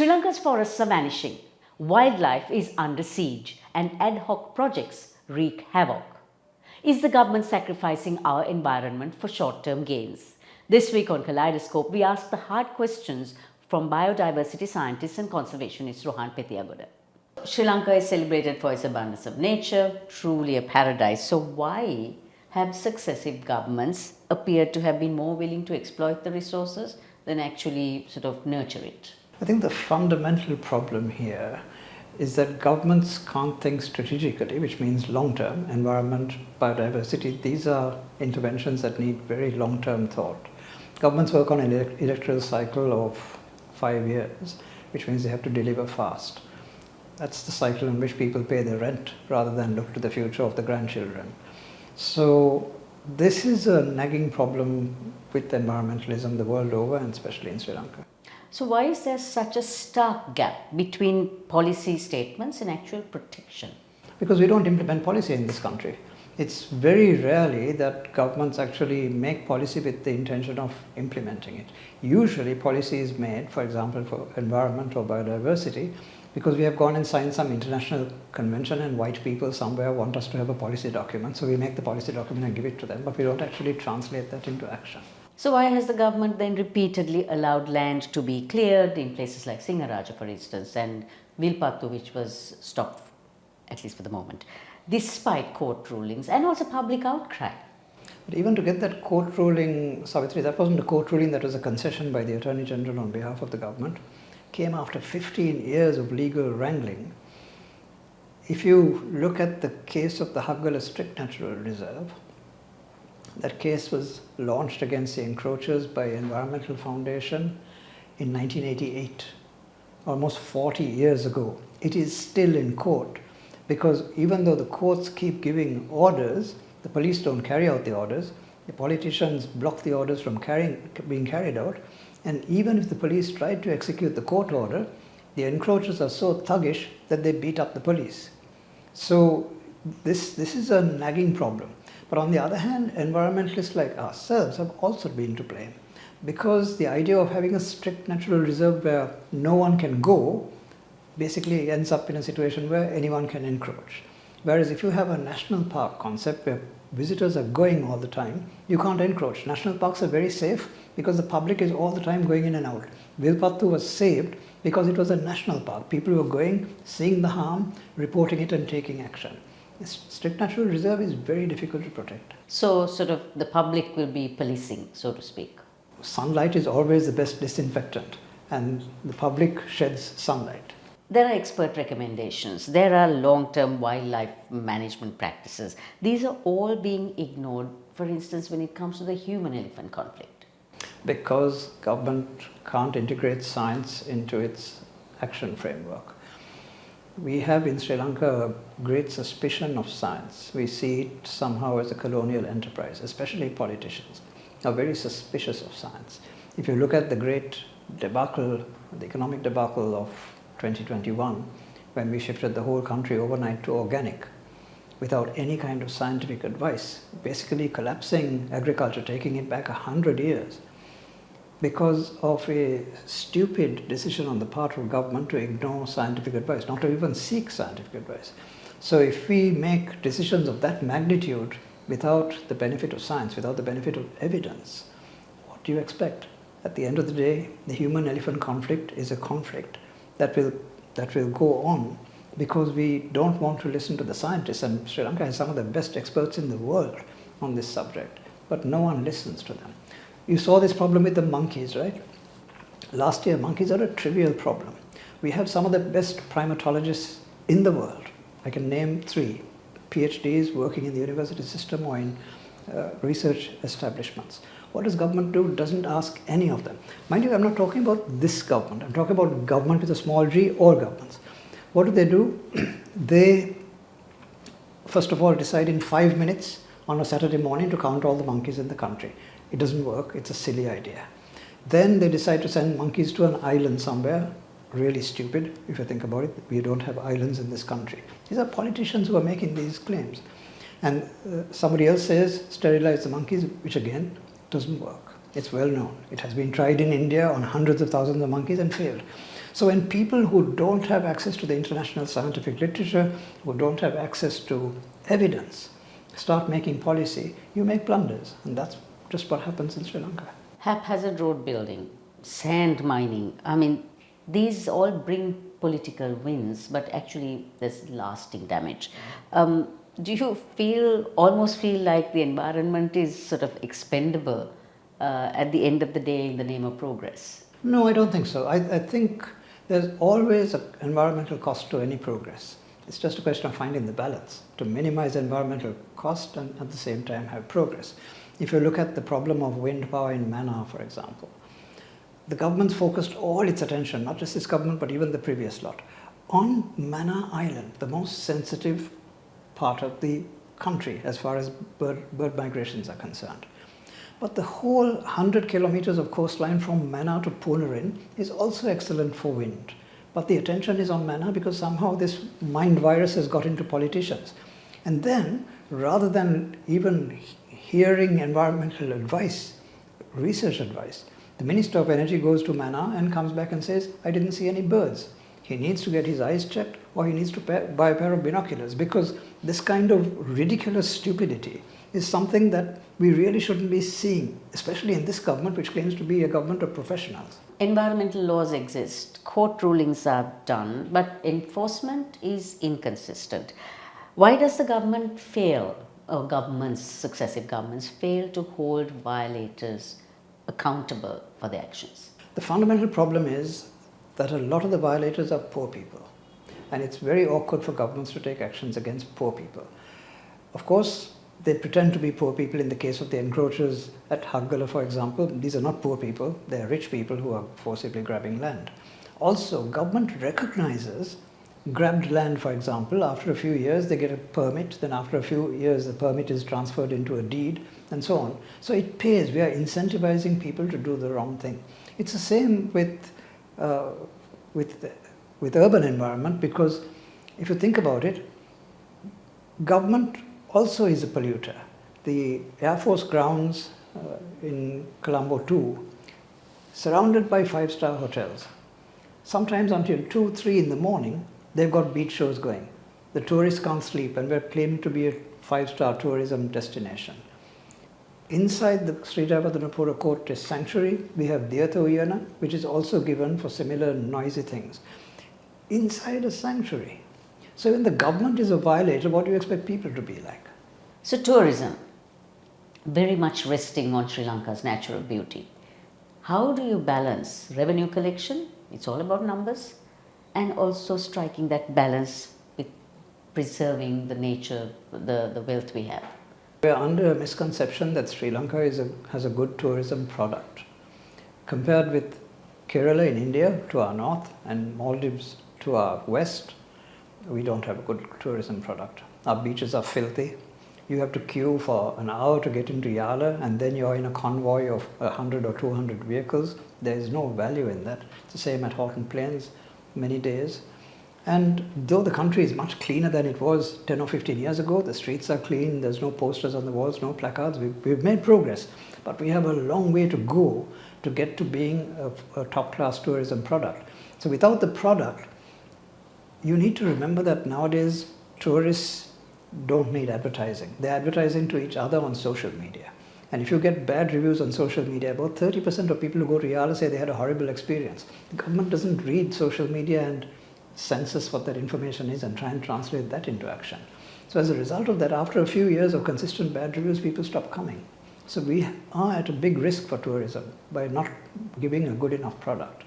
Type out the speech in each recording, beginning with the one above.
Sri Lanka's forests are vanishing, wildlife is under siege, and ad hoc projects wreak havoc. Is the government sacrificing our environment for short-term gains? This week on Kaleidoscope, we ask the hard questions from biodiversity scientist and conservationist Rohan Pethiyagoda. Sri Lanka is celebrated for its abundance of nature, truly a paradise. So why have successive governments appeared to have been more willing to exploit the resources than actually sort of nurture it? I think the fundamental problem here is that governments can't think strategically, which means long-term. Environment, biodiversity, these are interventions that need very long-term thought. Governments work on an electoral cycle of 5 years, which means they have to deliver fast. That's the cycle in which people pay their rent rather than look to the future of the grandchildren. So this is a nagging problem with environmentalism the world over, and especially in Sri Lanka. So why is there such a stark gap between policy statements and actual protection? Because we don't implement policy in this country. It's very rarely that governments actually make policy with the intention of implementing it. Usually policy is made, for example, for environment or biodiversity, because we have gone and signed some international convention and white people somewhere want us to have a policy document. So we make the policy document and give it to them, but we don't actually translate that into action. So why has the government then repeatedly allowed land to be cleared in places like Singaraja, for instance, and Vilpattu, which was stopped, at least for the moment, despite court rulings and also public outcry? But even to get that court ruling, Savithri, that wasn't a court ruling, that was a concession by the Attorney General on behalf of the government, came after 15 years of legal wrangling. If you look at the case of the Haggala Strict Natural Reserve, that case was launched against the encroachers by Environmental Foundation in 1988, almost 40 years ago. It is still in court because even though the courts keep giving orders, the police don't carry out the orders, the politicians block the orders from being carried out, and even if the police tried to execute the court order, the encroachers are so thuggish that they beat up the police. So this is a nagging problem. But on the other hand, environmentalists like ourselves have also been to blame, because the idea of having a strict natural reserve where no one can go basically ends up in a situation where anyone can encroach. Whereas if you have a national park concept where visitors are going all the time, you can't encroach. National parks are very safe because the public is all the time going in and out. Vilpattu was saved because it was a national park. People were going, seeing the harm, reporting it and taking action. Strict natural reserve is very difficult to protect. So sort of the public will be policing, so to speak. Sunlight is always the best disinfectant, and the public sheds sunlight. There are expert recommendations. There are long-term wildlife management practices. These are all being ignored, for instance, when it comes to the human-elephant conflict. Because government can't integrate science into its action framework. We have in Sri Lanka a great suspicion of science. We see it somehow as a colonial enterprise, especially politicians are very suspicious of science. If you look at the great debacle, the economic debacle of 2021, when we shifted the whole country overnight to organic, without any kind of scientific advice, basically collapsing agriculture, taking it back 100 years, because of a stupid decision on the part of government to ignore scientific advice, not to even seek scientific advice. So if we make decisions of that magnitude without the benefit of science, without the benefit of evidence, what do you expect? At the end of the day, the human-elephant conflict is a conflict that will go on because we don't want to listen to the scientists, and Sri Lanka has some of the best experts in the world on this subject, but no one listens to them. You saw this problem with the monkeys, right? Last year, monkeys are a trivial problem. We have some of the best primatologists in the world. I can name 3 PhDs working in the university system or in research establishments. What does government do? Doesn't ask any of them. Mind you, I'm not talking about this government. I'm talking about government with a small g, all governments. What do? They, first of all, decide in 5 minutes on a Saturday morning to count all the monkeys in the country. It doesn't work. It's a silly idea. Then they decide to send monkeys to an island somewhere. Really stupid, if you think about it. We don't have islands in this country. These are politicians who are making these claims. And somebody else says, sterilize the monkeys, which again, doesn't work. It's well known. It has been tried in India on hundreds of thousands of monkeys and failed. So when people who don't have access to the international scientific literature, who don't have access to evidence, start making policy, you make blunders. And that's just what happens in Sri Lanka. Haphazard road building, sand mining, I mean, these all bring political wins, but actually there's lasting damage. Do you almost feel like the environment is sort of expendable at the end of the day in the name of progress? No, I don't think so. I think there's always an environmental cost to any progress. It's just a question of finding the balance to minimize environmental cost and at the same time have progress. If you look at the problem of wind power in Mannar, for example, the government's focused all its attention, not just this government but even the previous lot, on Mannar Island, the most sensitive part of the country as far as bird migrations are concerned. But the whole 100 kilometers of coastline from Mannar to Punarin is also excellent for wind. But the attention is on Mannar because somehow this mind virus has got into politicians. And then, rather than even hearing environmental advice, research advice, the Minister of Energy goes to Mannar and comes back and says, I didn't see any birds. He needs to get his eyes checked or he needs to buy a pair of binoculars, because this kind of ridiculous stupidity is something that we really shouldn't be seeing, especially in this government which claims to be a government of professionals. Environmental laws exist, court rulings are done, but enforcement is inconsistent. Why does the government fail, or successive governments fail to hold violators accountable for their actions? The fundamental problem is that a lot of the violators are poor people, and it's very awkward for governments to take actions against poor people. Of course, they pretend to be poor people in the case of the encroachers at Haggala, for example. These are not poor people, they are rich people who are forcibly grabbing land. Also, government recognizes grabbed land, for example. After a few years they get a permit, then after a few years the permit is transferred into a deed and so on. So it pays. We are incentivizing people to do the wrong thing. It's the same with urban environment, because if you think about it, government also is a polluter. The Air Force grounds in Colombo 2, surrounded by 5-star hotels. Sometimes until 2, 3 in the morning, they've got beach shows going. The tourists can't sleep, and we're claiming to be a 5-star tourism destination. Inside the Sri Jayawardhanapura Court Sanctuary, we have Diyatha Uyana, which is also given for similar noisy things. Inside a sanctuary. So when the government is a violator, what do you expect people to be like? So tourism, very much resting on Sri Lanka's natural beauty. How do you balance revenue collection, it's all about numbers, and also striking that balance with preserving the nature, the wealth we have? We are under a misconception that Sri Lanka has a good tourism product. Compared with Kerala in India to our north and Maldives to our west, we don't have a good tourism product. Our beaches are filthy. You have to queue for an hour to get into Yala, and then you're in a convoy of 100 or 200 vehicles. There is no value in that. It's the same at Halton Plains, many days. And though the country is much cleaner than it was 10 or 15 years ago, the streets are clean, there's no posters on the walls, no placards, we've made progress. But we have a long way to go to get to being a top-class tourism product. So without the product, you need to remember that nowadays tourists don't need advertising. They're advertising to each other on social media. And if you get bad reviews on social media, about 30% of people who go to Yala say they had a horrible experience. The government doesn't read social media and census what that information is and try and translate that into action. So as a result of that, after a few years of consistent bad reviews, people stop coming. So we are at a big risk for tourism by not giving a good enough product.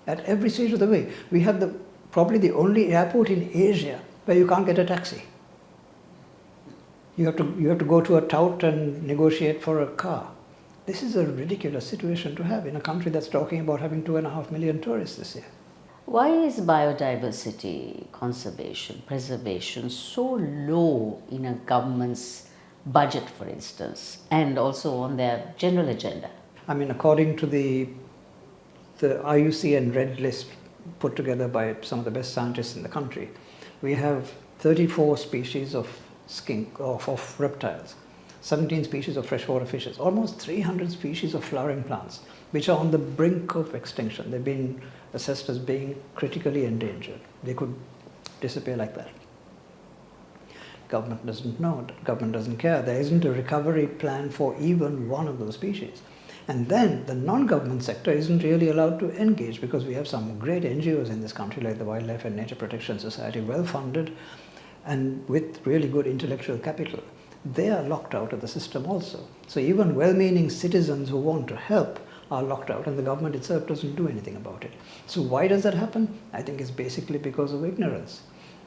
At every stage of the way, we have probably the only airport in Asia where you can't get a taxi. You have to go to a tout and negotiate for a car. This is a ridiculous situation to have in a country that's talking about having 2.5 million tourists this year. Why is biodiversity, conservation, preservation so low in a government's budget, for instance, and also on their general agenda? I mean, according to the IUCN Red List put together by some of the best scientists in the country, we have 34 species of skink, of reptiles. 17 species of freshwater fishes, almost 300 species of flowering plants, which are on the brink of extinction. They've been assessed as being critically endangered. They could disappear like that. Government doesn't know, government doesn't care. There isn't a recovery plan for even one of those species. And then the non-government sector isn't really allowed to engage, because we have some great NGOs in this country like the Wildlife and Nature Protection Society, well funded and with really good intellectual capital. They are locked out of the system also. So even well-meaning citizens who want to help are locked out, and the government itself doesn't do anything about it. So why does that happen? I think it's basically because of ignorance.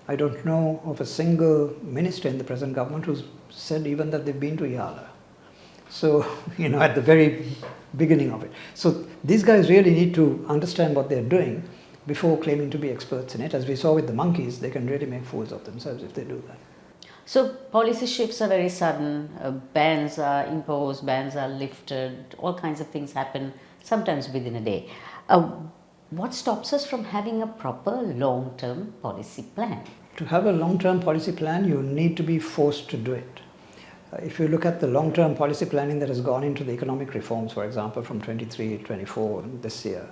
I don't know of a single minister in the present government who's said even that they've been to Yala. So, at the very beginning of it. So these guys really need to understand what they're doing before claiming to be experts in it. As we saw with the monkeys, they can really make fools of themselves if they do that. So policy shifts are very sudden, bans are imposed, bans are lifted, all kinds of things happen, sometimes within a day. What stops us from having a proper long-term policy plan? To have a long-term policy plan, you need to be forced to do it. If you look at the long-term policy planning that has gone into the economic reforms, for example, from 23, 24 this year,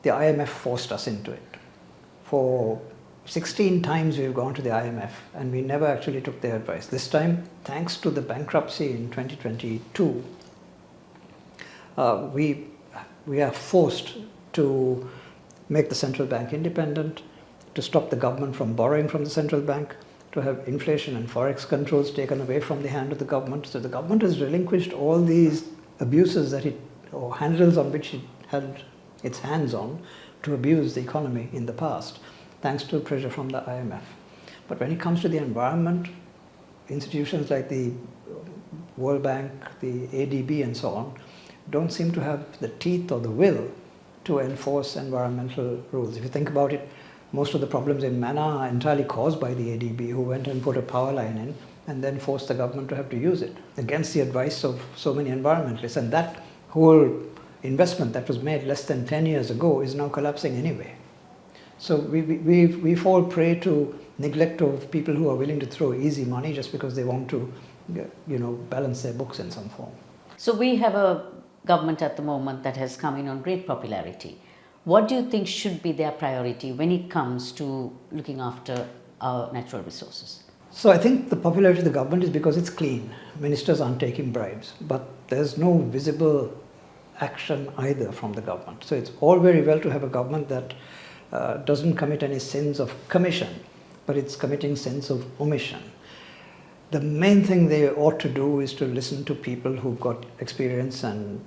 the IMF forced us into it. For 16 times we've gone to the IMF and we never actually took their advice. This time, thanks to the bankruptcy in 2022, we are forced to make the central bank independent, to stop the government from borrowing from the central bank, to have inflation and forex controls taken away from the hand of the government. So the government has relinquished all these abuses or handles on which it had its hands on to abuse the economy in the past, thanks to pressure from the IMF. But when it comes to the environment, institutions like the World Bank, the ADB and so on, don't seem to have the teeth or the will to enforce environmental rules. If you think about it, most of the problems in Mana are entirely caused by the ADB, who went and put a power line in and then forced the government to have to use it against the advice of so many environmentalists. And that whole investment that was made less than 10 years ago is now collapsing anyway. So we fall prey to neglect of people who are willing to throw easy money just because they want to, balance their books in some form. So we have a government at the moment that has come in on great popularity. What do you think should be their priority when it comes to looking after our natural resources? So I think the popularity of the government is because it's clean. Ministers aren't taking bribes, but there's no visible action either from the government. So it's all very well to have a government that doesn't commit any sins of commission, but it's committing sins of omission. The main thing they ought to do is to listen to people who've got experience and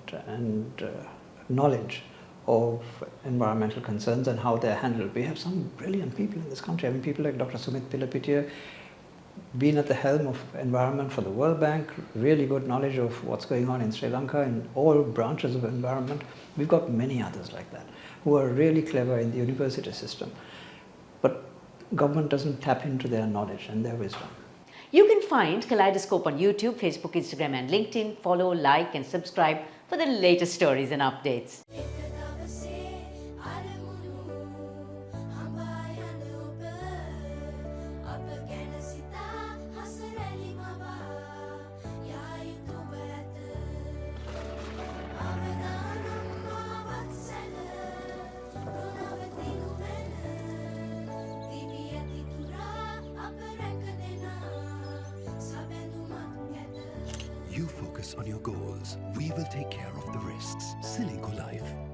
knowledge of environmental concerns and how they're handled. We have some brilliant people in this country. I mean, people like Dr. Sumit Pilapitiya, been at the helm of environment for the World Bank, really good knowledge of what's going on in Sri Lanka in all branches of environment. We've got many others like that who are really clever in the university system. But government doesn't tap into their knowledge and their wisdom. You can find Kaleidoscope on YouTube, Facebook, Instagram and LinkedIn. Follow, like and subscribe for the latest stories and updates. You focus on your goals. We will take care of the risks. SriLankaEnvironment.